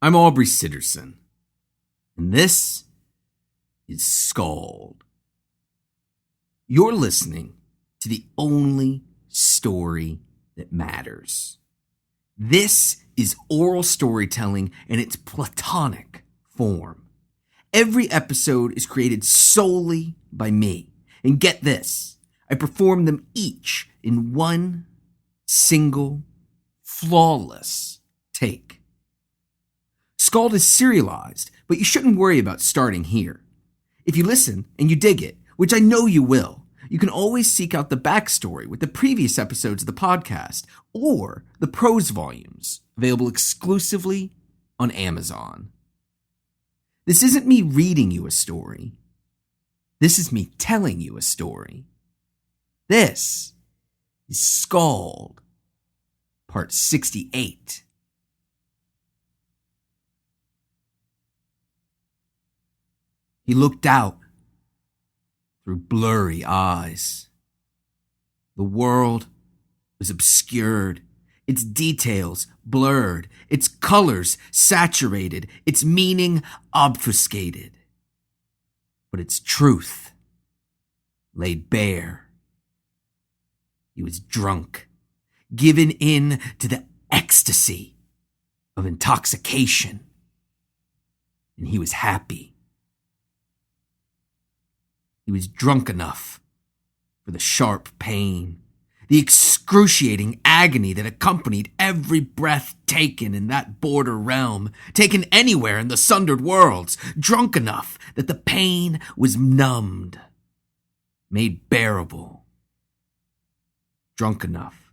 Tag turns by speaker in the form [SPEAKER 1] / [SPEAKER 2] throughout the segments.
[SPEAKER 1] I'm Aubrey Sitterson, and this is SKALD. You're listening to the only story that matters. This is oral storytelling in its platonic form. Every episode is created solely by me. And get this, I perform them each in one single, flawless take. SKALD is serialized, but you shouldn't worry about starting here. If you listen and you dig it, which I know you will, you can always seek out the backstory with the previous episodes of the podcast or the prose volumes, available exclusively on Amazon. This isn't me reading you a story. This is me telling you a story. This is SKALD, part 68. He looked out through blurry eyes. The world was obscured, its details blurred, its colors saturated, its meaning obfuscated. But its truth laid bare. He was drunk, given in to the ecstasy of intoxication, and he was happy. He was drunk enough for the sharp pain, the excruciating agony that accompanied every breath taken in that border realm, taken anywhere in the sundered worlds, drunk enough that the pain was numbed, made bearable, drunk enough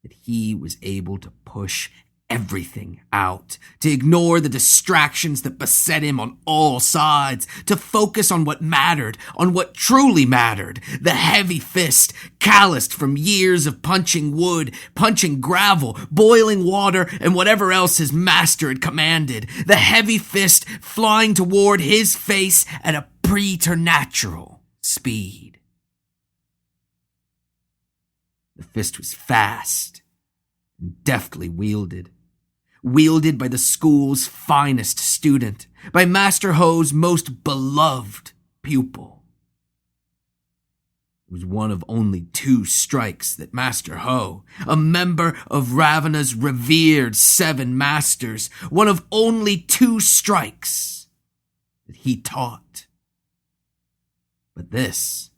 [SPEAKER 1] that he was able to push everything out, to ignore the distractions that beset him on all sides, to focus on what mattered, on what truly mattered. The heavy fist, calloused from years of punching wood, punching gravel, boiling water, and whatever else his master had commanded. The heavy fist flying toward his face at a preternatural speed. The fist was fast and deftly wielded by the school's finest student, by Master Ho's most beloved pupil. It was one of only 2 strikes that Master Ho, a member of Ravana's revered 7 masters, one of only 2 strikes that he taught. But this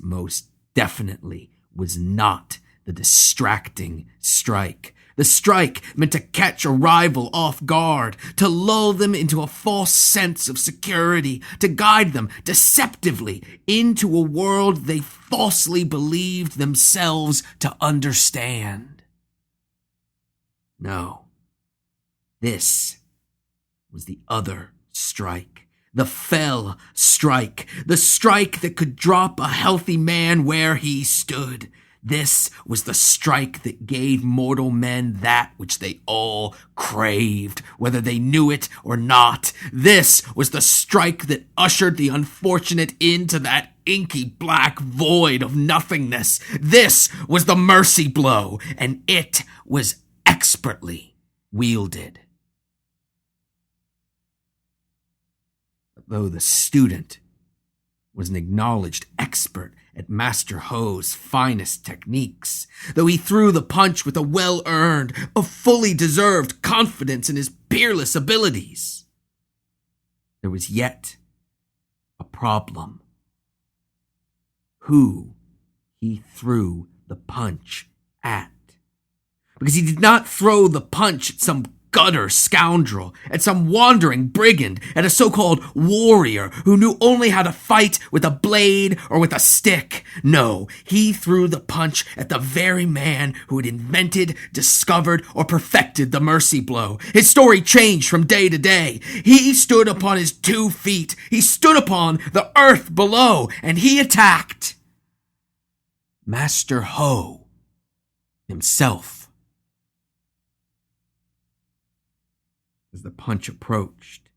[SPEAKER 1] most definitely was not the distracting strike. The strike meant to catch a rival off guard, to lull them into a false sense of security, to guide them deceptively into a world they falsely believed themselves to understand. No, this was the other strike. The fell strike. The strike that could drop a healthy man where he stood. This was the strike that gave mortal men that which they all craved, whether they knew it or not. This was the strike that ushered the unfortunate into that inky black void of nothingness. This was the mercy blow, and it was expertly wielded. But though the student was an acknowledged expert at Master Ho's finest techniques, though he threw the punch with a well-earned, a fully deserved confidence in his peerless abilities, there was yet a problem. Who he threw the punch at. Because he did not throw the punch at some gutter scoundrel, at some wandering brigand, at a so-called warrior who knew only how to fight with a blade or with a stick. No, he threw the punch at the very man who had invented, discovered, or perfected the mercy blow. His story changed from day to day. He stood upon his 2 feet. He stood upon the earth below, and he attacked Master Ho himself. As the punch approached,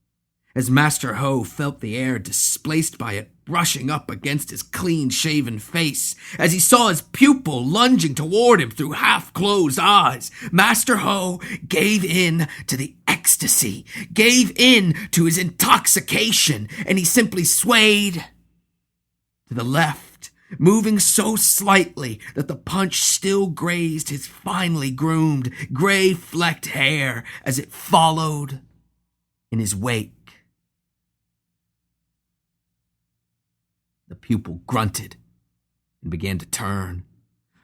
[SPEAKER 1] as Master Ho felt the air displaced by it brushing up against his clean-shaven face, as he saw his pupil lunging toward him through half-closed eyes, Master Ho gave in to the ecstasy, gave in to his intoxication, and he simply swayed to the left, moving so slightly that the punch still grazed his finely groomed, gray-flecked hair as it followed in his wake. The pupil grunted and began to turn,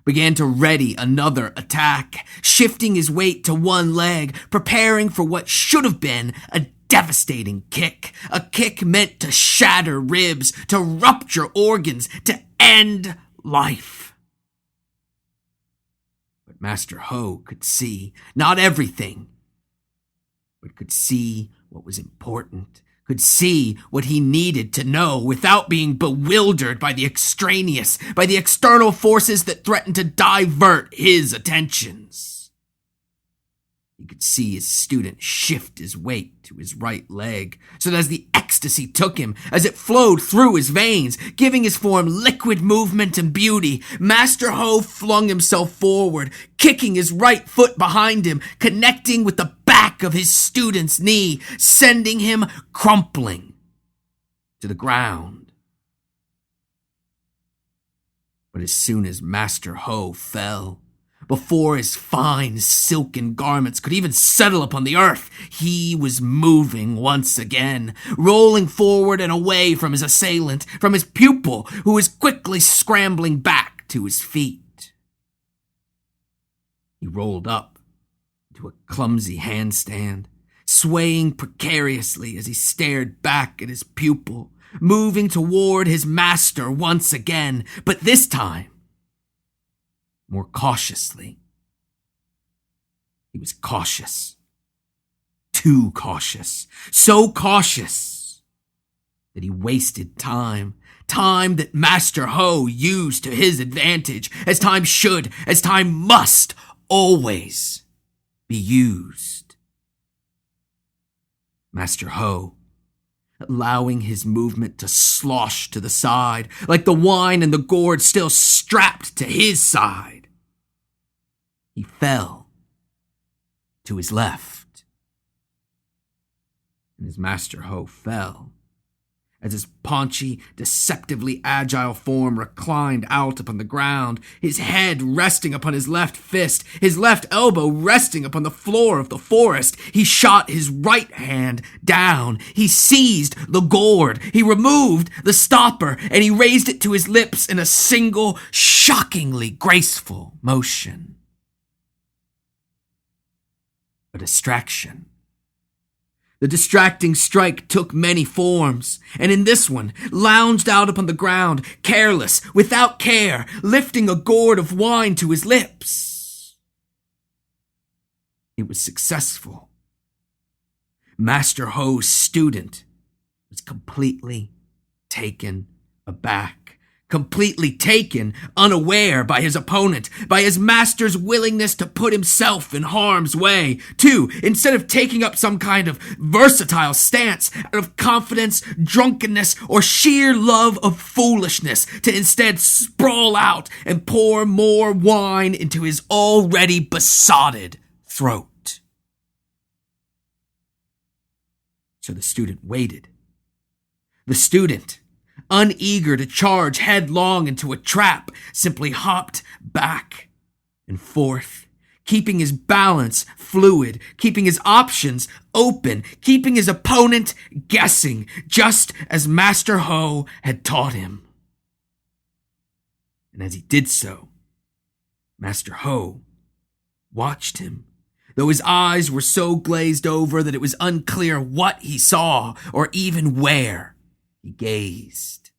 [SPEAKER 1] began to ready another attack, shifting his weight to one leg, preparing for what should have been a devastating kick, a kick meant to shatter ribs, to rupture organs, to end life. But Master Ho could see not everything, but could see what was important, could see what he needed to know without being bewildered by the extraneous, by the external forces that threatened to divert his attentions. He could see his student shift his weight to his right leg, so that as the ecstasy took him, as it flowed through his veins, giving his form liquid movement and beauty, Master Ho flung himself forward, kicking his right foot behind him, connecting with the back of his student's knee, sending him crumpling to the ground. But as soon as Master Ho fell, before his fine silken garments could even settle upon the earth, he was moving once again, rolling forward and away from his assailant, from his pupil, who was quickly scrambling back to his feet. He rolled up into a clumsy handstand, swaying precariously as he stared back at his pupil, moving toward his master once again, but this time more cautiously. He was cautious. Too cautious. So cautious that he wasted time. Time that Master Ho used to his advantage, as time should, as time must always be used. Master Ho, allowing his movement to slosh to the side, like the wine and the gourd still strapped to his side. He fell to his left. And as Master Ho fell, as his paunchy, deceptively agile form reclined out upon the ground, his head resting upon his left fist, his left elbow resting upon the floor of the forest, he shot his right hand down. He seized the gourd. He removed the stopper, and he raised it to his lips in a single, shockingly graceful motion. A distraction. The distracting strike took many forms, and in this one, lounged out upon the ground, careless, without care, lifting a gourd of wine to his lips. It was successful. Master Ho's student was completely taken aback. Completely taken, unaware by his opponent, by his master's willingness to put himself in harm's way, to, instead of taking up some kind of versatile stance out of confidence, drunkenness, or sheer love of foolishness, to instead sprawl out and pour more wine into his already besotted throat. So the student waited. The student, uneager to charge headlong into a trap, simply hopped back and forth, keeping his balance fluid, keeping his options open, keeping his opponent guessing, just as Master Ho had taught him. And as he did so, Master Ho watched him, though his eyes were so glazed over that it was unclear what he saw or even where he gazed.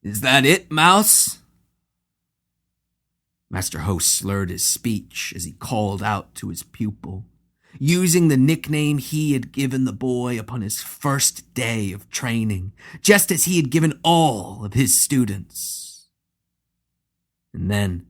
[SPEAKER 1] "Is that it, Mouse?" Master Ho slurred his speech as he called out to his pupil, using the nickname he had given the boy upon his first day of training, just as he had given all of his students. And then,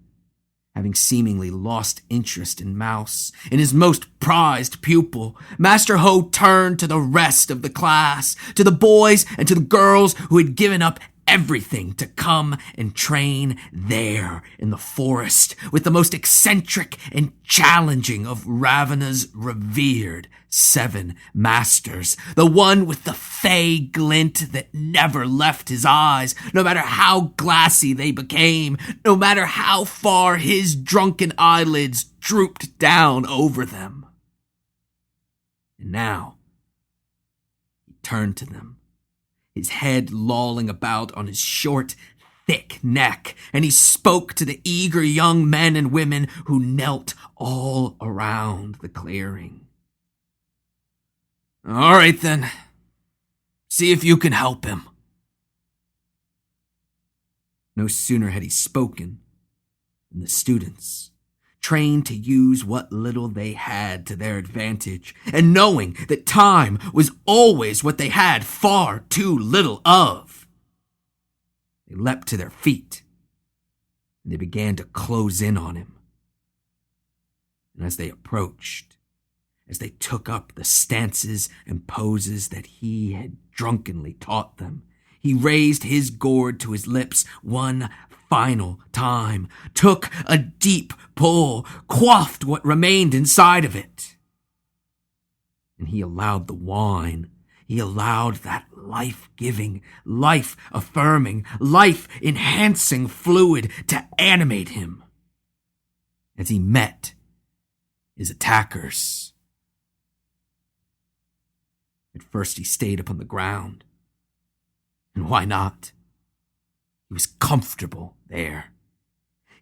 [SPEAKER 1] Having seemingly lost interest in Mouse, in his most prized pupil, Master Ho turned to the rest of the class, to the boys and to the girls who had given up everything to come and train there in the forest with the most eccentric and challenging of Ravena's revered 7 masters, the one with the fey glint that never left his eyes, no matter how glassy they became, no matter how far his drunken eyelids drooped down over them. And now he turned to them, his head lolling about on his short, thick neck, and he spoke to the eager young men and women who knelt all around the clearing. "All right, then. See if you can help him." No sooner had he spoken than the students, trained to use what little they had to their advantage, and knowing that time was always what they had far too little of, they leapt to their feet, and they began to close in on him. And as they approached, as they took up the stances and poses that he had drunkenly taught them, he raised his gourd to his lips one final time, took a deep pull, quaffed what remained inside of it. And he allowed the wine, he allowed that life-giving, life-affirming, life-enhancing fluid to animate him as he met his attackers. At first he stayed upon the ground. And why not? He was comfortable there.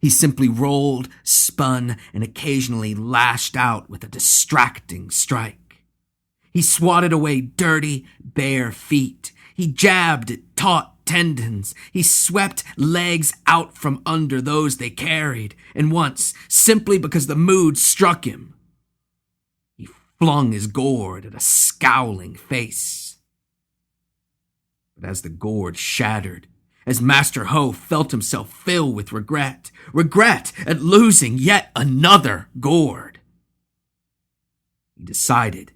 [SPEAKER 1] He simply rolled, spun, and occasionally lashed out with a distracting strike. He swatted away dirty, bare feet. He jabbed at taut tendons. He swept legs out from under those they carried. And once, simply because the mood struck him, he flung his gourd at a scowling face. But as the gourd shattered, as Master Ho felt himself fill with regret at losing yet another gourd, he decided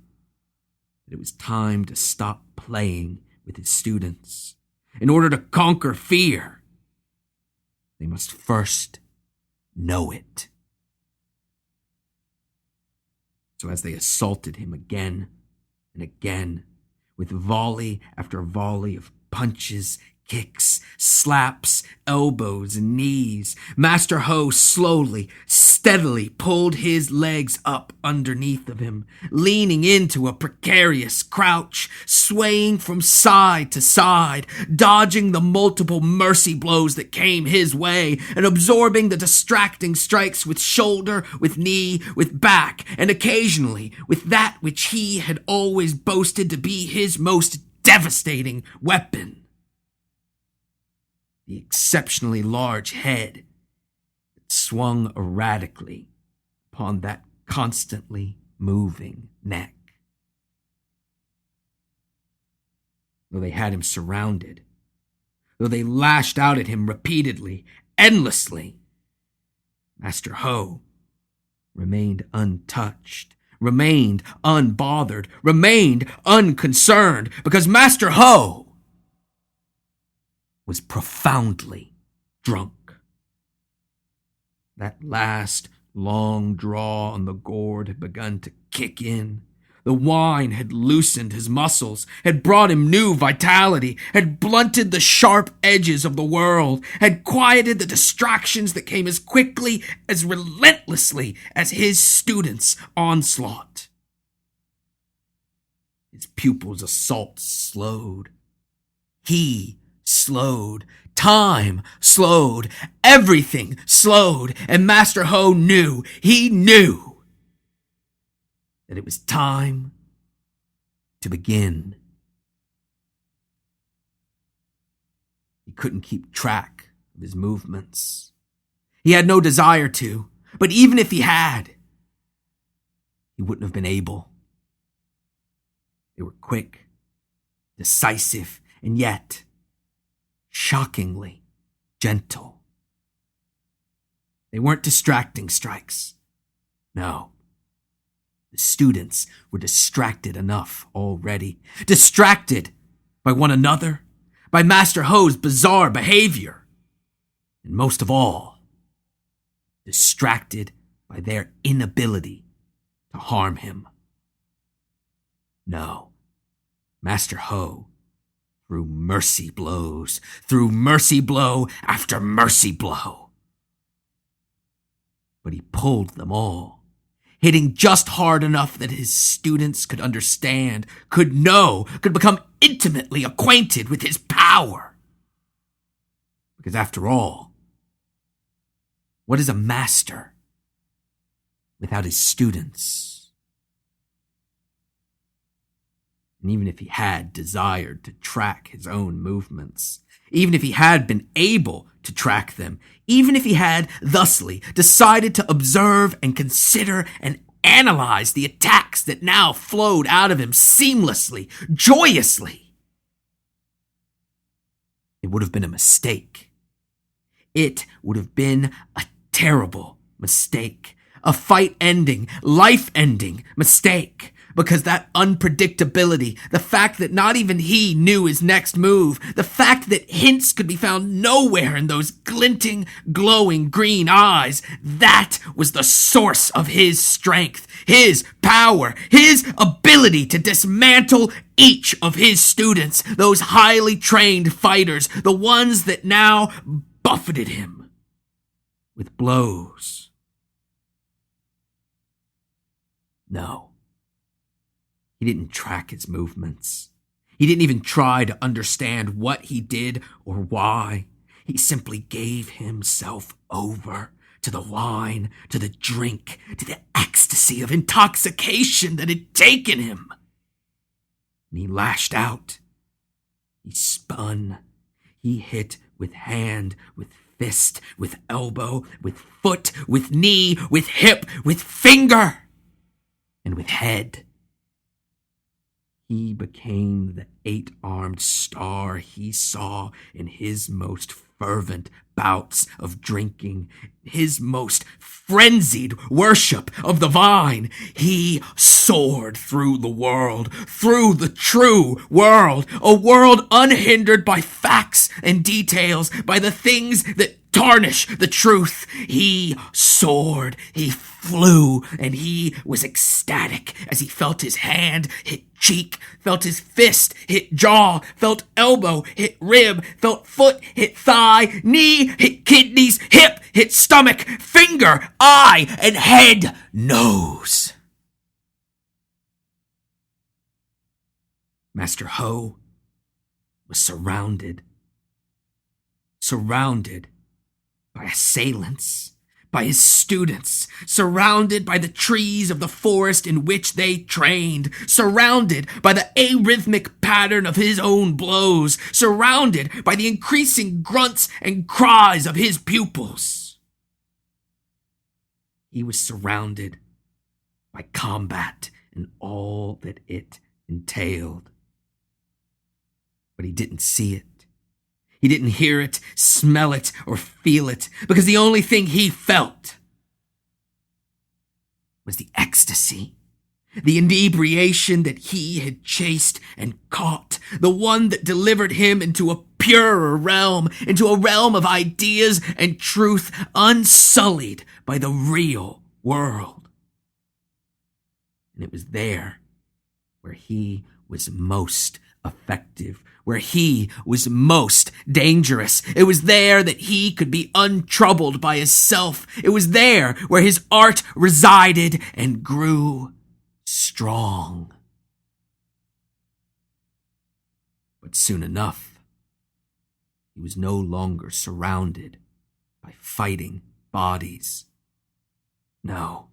[SPEAKER 1] that it was time to stop playing with his students. In order to conquer fear, they must first know it. So as they assaulted him again and again, with volley after volley of punches, kicks, slaps, elbows, and knees, Master Ho slowly, steadily pulled his legs up underneath of him, leaning into a precarious crouch, swaying from side to side, dodging the multiple mercy blows that came his way, and absorbing the distracting strikes with shoulder, with knee, with back, and occasionally with that which he had always boasted to be his most devastating weapon: the exceptionally large head that swung erratically upon that constantly moving neck. Though they had him surrounded, though they lashed out at him repeatedly, endlessly, Master Ho remained untouched, remained unbothered, remained unconcerned, because Master Ho was profoundly drunk. That last long draw on the gourd had begun to kick in. The wine had loosened his muscles, had brought him new vitality, had blunted the sharp edges of the world, had quieted the distractions that came as quickly, as relentlessly as his students' onslaught. His pupils' assaults slowed. He slowed. Time slowed. Everything slowed. And Master Ho knew, he knew that it was time to begin. He couldn't keep track of his movements. He had no desire to, but even if he had, he wouldn't have been able. They were quick, decisive, and yet shockingly gentle. They weren't distracting strikes. No. The students were distracted enough already. Distracted by one another, by Master Ho's bizarre behavior, and most of all, distracted by their inability to harm him. No, Master Ho threw mercy blow after mercy blow. But he pulled them all, hitting just hard enough that his students could understand, could know, could become intimately acquainted with his power. Because after all, what is a master without his students? And even if he had desired to track his own movements, even if he had been able to track them, even if he had thusly decided to observe and consider and analyze the attacks that now flowed out of him seamlessly, joyously, it would have been a mistake. It would have been a terrible mistake, a fight-ending, life-ending mistake. Because that unpredictability, the fact that not even he knew his next move, the fact that hints could be found nowhere in those glinting, glowing green eyes, that was the source of his strength, his power, his ability to dismantle each of his students, those highly trained fighters, the ones that now buffeted him with blows. No. He didn't track his movements. He didn't even try to understand what he did or why. He simply gave himself over to the wine, to the drink, to the ecstasy of intoxication that had taken him. And he lashed out. He spun. He hit with hand, with fist, with elbow, with foot, with knee, with hip, with finger, and with head. He became the 8-armed star he saw in his most fervent bouts of drinking, his most frenzied worship of the vine. He soared through the world, through the true world, a world unhindered by facts and details, by the things that tarnish the truth. He soared, he flew, and he was ecstatic as he felt his hand hit cheek, felt his fist hit jaw, felt elbow hit rib, felt foot hit thigh, knee hit kidneys, hip hit stomach, finger, eye, and head nose. Master Ho was surrounded by assailants, by his students, surrounded by the trees of the forest in which they trained, surrounded by the arrhythmic pattern of his own blows, surrounded by the increasing grunts and cries of his pupils. He was surrounded by combat and all that it entailed. But he didn't see it. He didn't hear it, smell it, or feel it, because the only thing he felt was the ecstasy, the inebriation that he had chased and caught, the one that delivered him into a purer realm, into a realm of ideas and truth unsullied by the real world. And it was there where he was most effective, where he was most dangerous. It was there that he could be untroubled by his self. It was there where his art resided and grew strong. But soon enough, he was no longer surrounded by fighting bodies. No.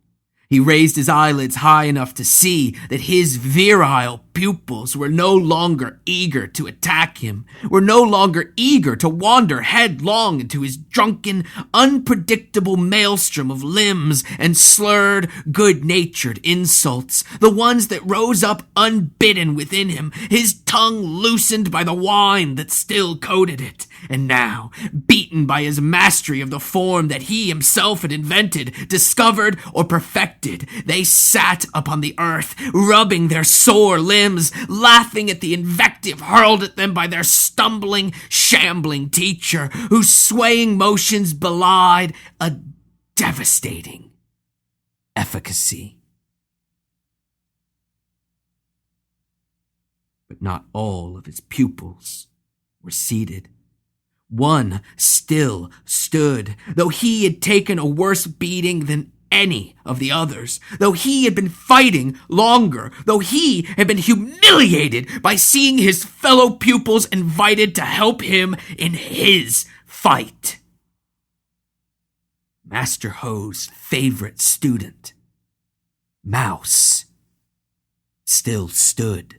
[SPEAKER 1] He raised his eyelids high enough to see that his virile pupils were no longer eager to attack him, were no longer eager to wander headlong into his drunken, unpredictable maelstrom of limbs and slurred, good-natured insults, the ones that rose up unbidden within him, his tongue loosened by the wine that still coated it. And now, beaten by his mastery of the form that he himself had invented, discovered, or perfected, they sat upon the earth, rubbing their sore limbs, laughing at the invective hurled at them by their stumbling, shambling teacher, whose swaying motions belied a devastating efficacy. But not all of his pupils were seated. One still stood, though he had taken a worse beating than any of the others, though he had been fighting longer, though he had been humiliated by seeing his fellow pupils invited to help him in his fight. Master Ho's favorite student, Mouse, still stood.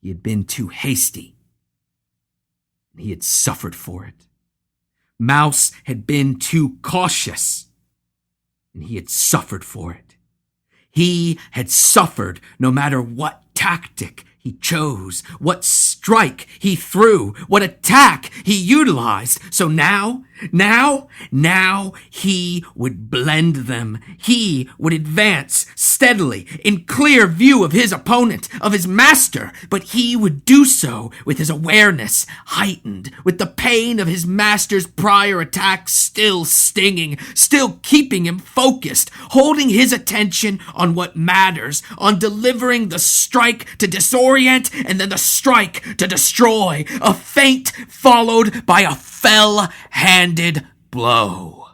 [SPEAKER 1] He had been too hasty, and he had suffered for it. Mouse had been too cautious, and he had suffered for it. He had suffered no matter what tactic he chose, what strike he threw, what attack he utilized. So now he would blend them. He would advance steadily in clear view of his opponent, of his master, but he would do so with his awareness heightened, with the pain of his master's prior attacks still stinging, still keeping him focused, holding his attention on what matters, on delivering the strike to disorient and then the strike to destroy, a feint followed by a fell-handed blow.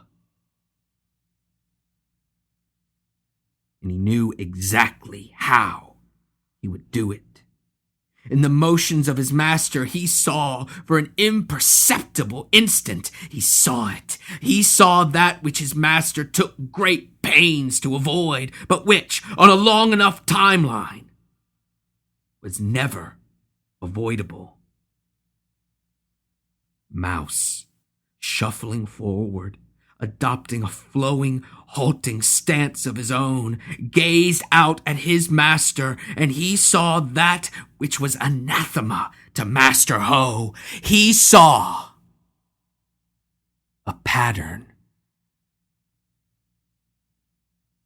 [SPEAKER 1] And he knew exactly how he would do it. In the motions of his master, he saw for an imperceptible instant. He saw it. He saw that which his master took great pains to avoid, but which, on a long enough timeline, was never avoidable. Mouse, shuffling forward, adopting a flowing, halting stance of his own, gazed out at his master, and he saw that which was anathema to Master Ho. He saw a pattern.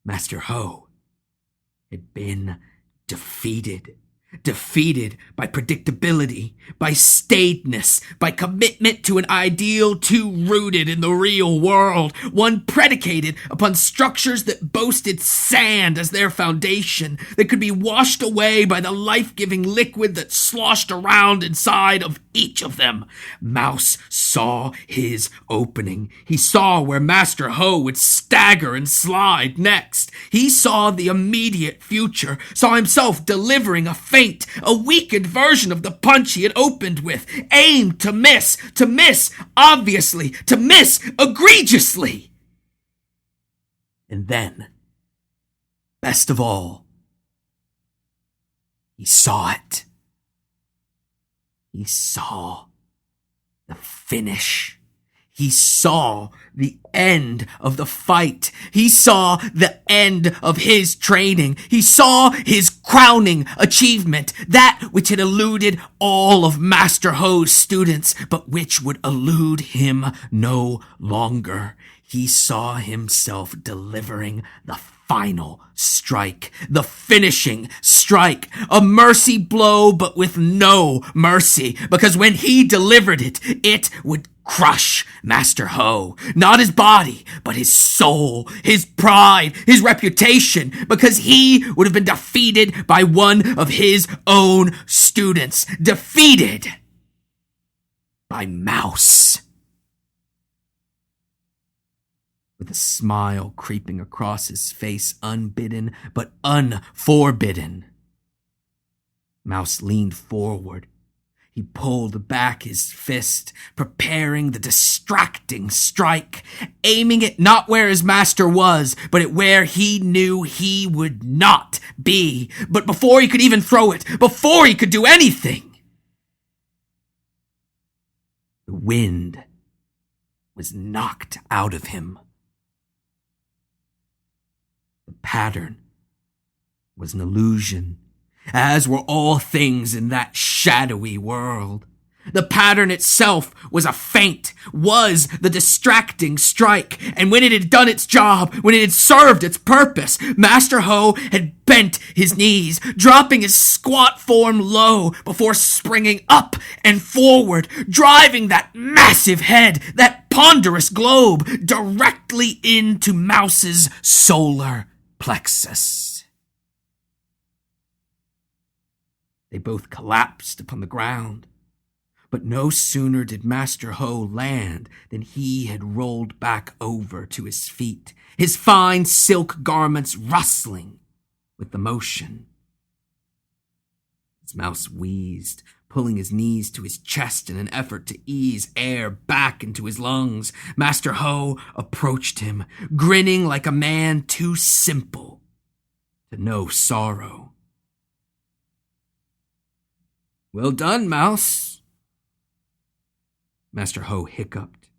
[SPEAKER 1] Master Ho had been defeated. Defeated by predictability, by staidness, by commitment to an ideal too rooted in the real world, one predicated upon structures that boasted sand as their foundation, that could be washed away by the life-giving liquid that sloshed around inside of each of them. Mouse saw his opening. He saw where Master Ho would stagger and slide next. He saw the immediate future, saw himself delivering a a weakened version of the punch he had opened with, aimed to miss, obviously, to miss egregiously. And then, best of all, he saw it. He saw the finish. He saw the end of the fight. He saw the end of his training. He saw his crowning achievement, that which had eluded all of Master Ho's students, but which would elude him no longer. He saw himself delivering the final strike, the finishing strike, a mercy blow, but with no mercy, because when he delivered it, it would crush Master Ho, not his body, but his soul, his pride, his reputation, because he would have been defeated by one of his own students, defeated by Mouse. With a smile creeping across his face, unbidden but unforbidden, Mouse leaned forward. He pulled back his fist, preparing the distracting strike, aiming it not where his master was, but at where he knew he would not be. But before he could even throw it, before he could do anything, the wind was knocked out of him. The pattern was an illusion, as were all things in that shadowy world. The pattern itself was a feint, was the distracting strike, and when it had done its job, when it had served its purpose, Master Ho had bent his knees, dropping his squat form low before springing up and forward, driving that massive head, that ponderous globe, directly into Mouse's solar plexus. They both collapsed upon the ground, but no sooner did Master Ho land than he had rolled back over to his feet, his fine silk garments rustling with the motion. As Mouse wheezed, pulling his knees to his chest in an effort to ease air back into his lungs, Master Ho approached him, grinning like a man too simple to know sorrow. "Well done, Mouse." Master Ho hiccuped,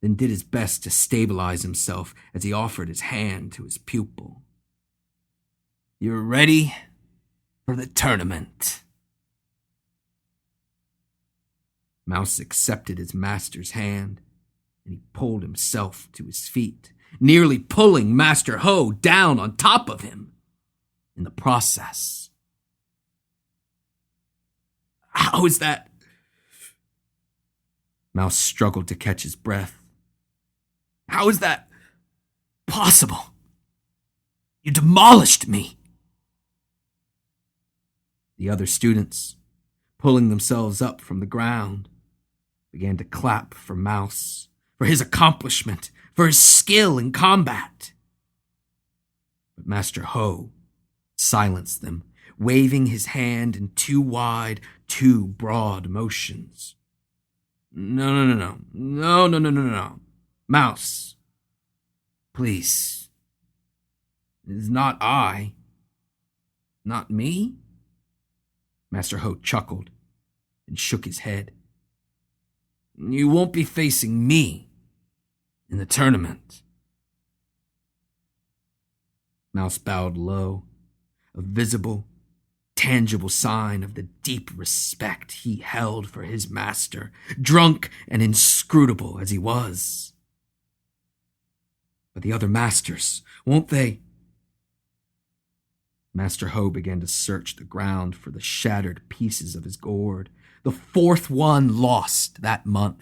[SPEAKER 1] then did his best to stabilize himself as he offered his hand to his pupil. "You're ready for the tournament." Mouse accepted his master's hand, and he pulled himself to his feet, nearly pulling Master Ho down on top of him in the process. "How is that?" Mouse struggled to catch his breath. "How is that possible? You demolished me." The other students, pulling themselves up from the ground, began to clap for Mouse, for his accomplishment, for his skill in combat. But Master Ho silenced them, waving his hand in two wide, two broad motions. No. Mouse, please. It is not I. Not me?" Master Ho chuckled and shook his head. "You won't be facing me in the tournament." Mouse bowed low, a visible, tangible sign of the deep respect he held for his master, drunk and inscrutable as he was. "But the other masters, won't they?" Master Ho began to search the ground for the shattered pieces of his gourd, the fourth one lost that month.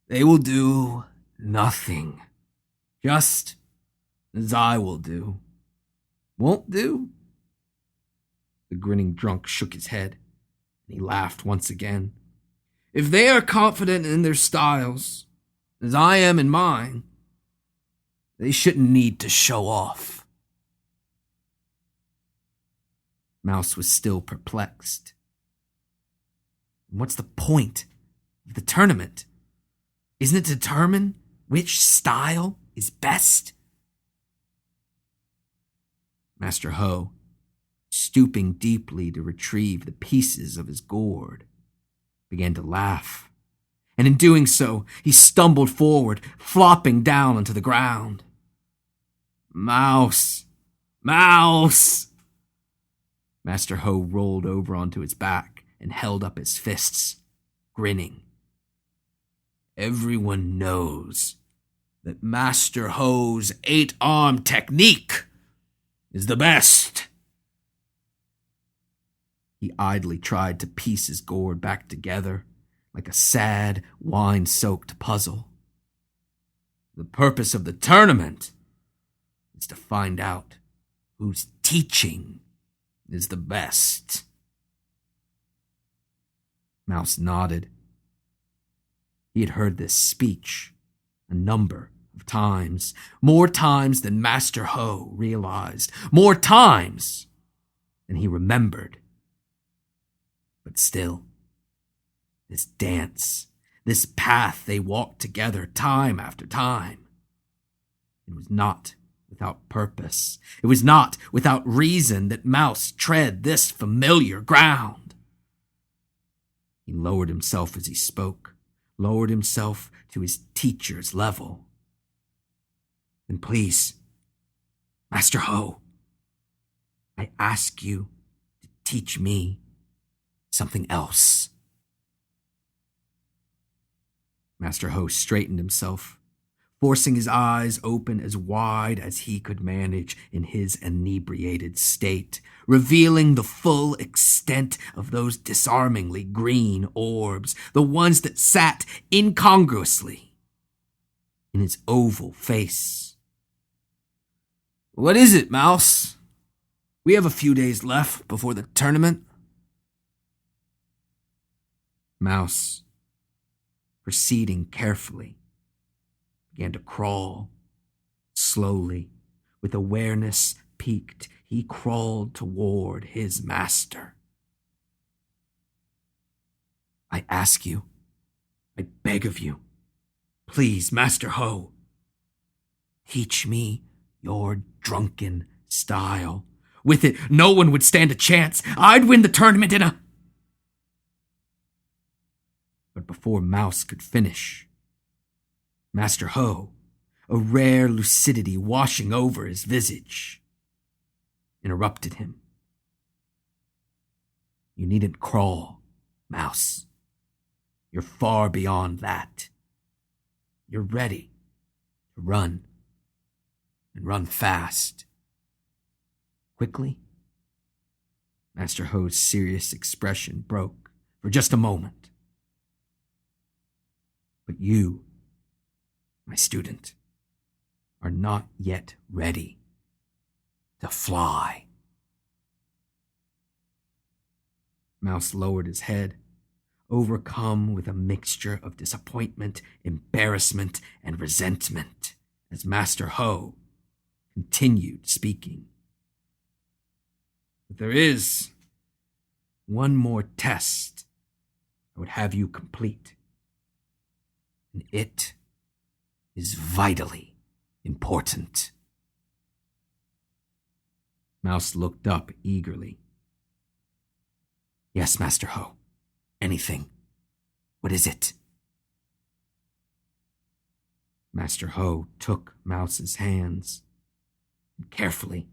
[SPEAKER 1] "They will do nothing, just as I will do." "Won't do?" The grinning drunk shook his head, and he laughed once again. "If they are confident in their styles, as I am in mine, they shouldn't need to show off." Mouse was still perplexed. "What's the point of the tournament? Isn't it to determine which style is best?" Master Ho, stooping deeply to retrieve the pieces of his gourd, began to laugh, and in doing so, he stumbled forward, flopping down onto the ground. "Mouse! Mouse!" Master Ho rolled over onto his back and held up his fists, grinning. "Everyone knows that Master Ho's 8-arm technique is the best." He idly tried to piece his gourd back together like a sad, wine-soaked puzzle. "The purpose of the tournament is to find out whose teaching is the best." Mouse nodded. He had heard this speech a number of times, more times than Master Ho realized, more times than he remembered. But still, this dance, this path they walked together time after time, it was not without purpose. It was not without reason that Mouse tread this familiar ground. He lowered himself as he spoke, lowered himself to his teacher's level. "And please, Master Ho, I ask you to teach me something else." Master Ho straightened himself, forcing his eyes open as wide as he could manage in his inebriated state, revealing the full extent of those disarmingly green orbs, the ones that sat incongruously in his oval face. "What is it, Mouse? We have a few days left before the tournament." Mouse, proceeding carefully, began to crawl. Slowly, with awareness peaked, he crawled toward his master. "I ask you, I beg of you, please, Master Ho, teach me your drunken style. With it, no one would stand a chance. I'd win the tournament in a..." But before Mouse could finish, Master Ho, a rare lucidity washing over his visage, interrupted him. "You needn't crawl, Mouse. You're far beyond that. You're ready to run, and run fast." Quickly, Master Ho's serious expression broke for just a moment. "But you, my student, are not yet ready to fly." Mouse lowered his head, overcome with a mixture of disappointment, embarrassment, and resentment, as Master Ho continued speaking. "But there is one more test I would have you complete, and it is vitally important." Mouse looked up eagerly. "Yes, Master Ho. Anything. What is it?" Master Ho took Mouse's hands and carefully,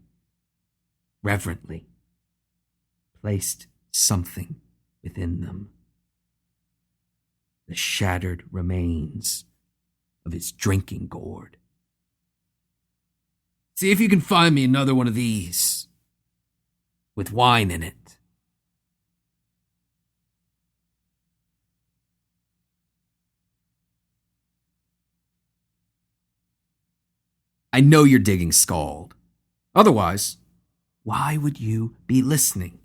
[SPEAKER 1] reverently, placed something within them. The shattered remains of his drinking gourd. "See if you can find me another one of these, with wine in it." I know you're digging SKALD. Otherwise, why would you be listening?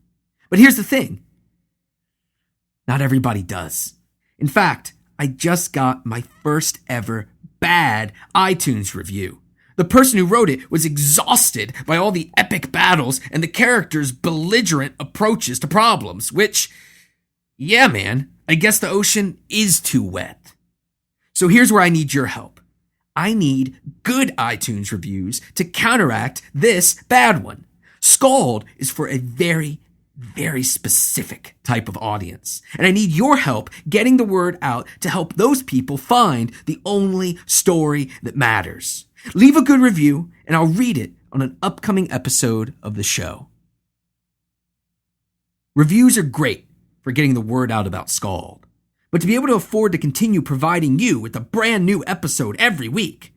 [SPEAKER 1] But here's the thing. Not everybody does. In fact, I just got my first ever bad iTunes review. The person who wrote it was exhausted by all the epic battles and the characters' belligerent approaches to problems, which, yeah, man, I guess the ocean is too wet. So here's where I need your help. I need good iTunes reviews to counteract this bad one. SKALD is for a very, very specific type of audience, and I need your help getting the word out to help those people find the only story that matters. Leave a good review, and I'll read it on an upcoming episode of the show. Reviews are great for getting the word out about SKALD. But to be able to afford to continue providing you with a brand new episode every week,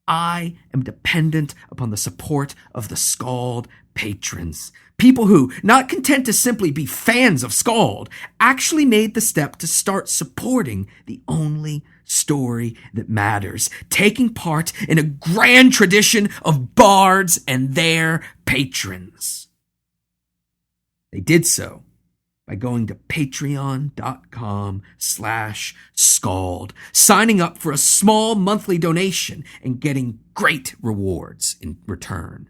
[SPEAKER 1] I am dependent upon the support of the SKALD patrons. People who, not content to simply be fans of SKALD, actually made the step to start supporting the only story that matters, taking part in a grand tradition of bards and their patrons. They did so by going to patreon.com/SKALD, signing up for a small monthly donation and getting great rewards in return.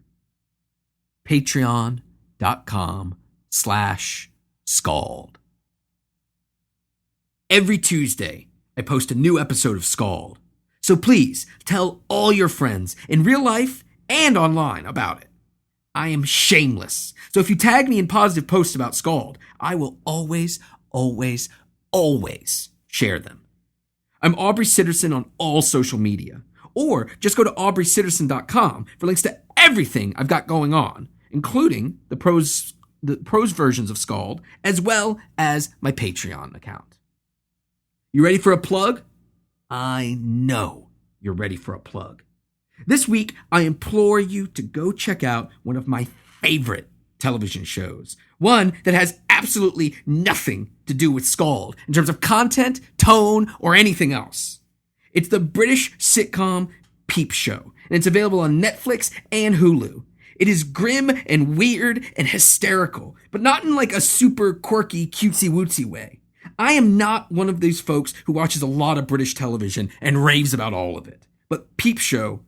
[SPEAKER 1] Patreon.com/SKALD. Every Tuesday, I post a new episode of SKALD. So please tell all your friends in real life and online about it. I am shameless. So if you tag me in positive posts about SKALD, I will always, always, always share them. I'm Aubrey Sitterson on all social media. Or just go to aubreysitterson.com for links to everything I've got going on, including the prose versions of SKALD, as well as my Patreon account. You ready for a plug? I know you're ready for a plug. This week, I implore you to go check out one of my favorite television shows. One that has absolutely nothing to do with SKALD in terms of content, tone, or anything else. It's the British sitcom Peep Show, and it's available on Netflix and Hulu. It is grim and weird and hysterical, but not in like a super quirky, cutesy-wootsy way. I am not one of these folks who watches a lot of British television and raves about all of it. But Peep Show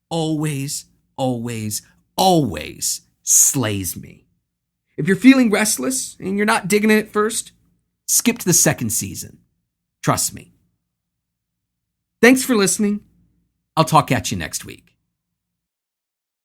[SPEAKER 1] always, always, always slays me. If you're feeling restless and you're not digging it at first, skip to the second season. Trust me. Thanks for listening. I'll talk at you next week.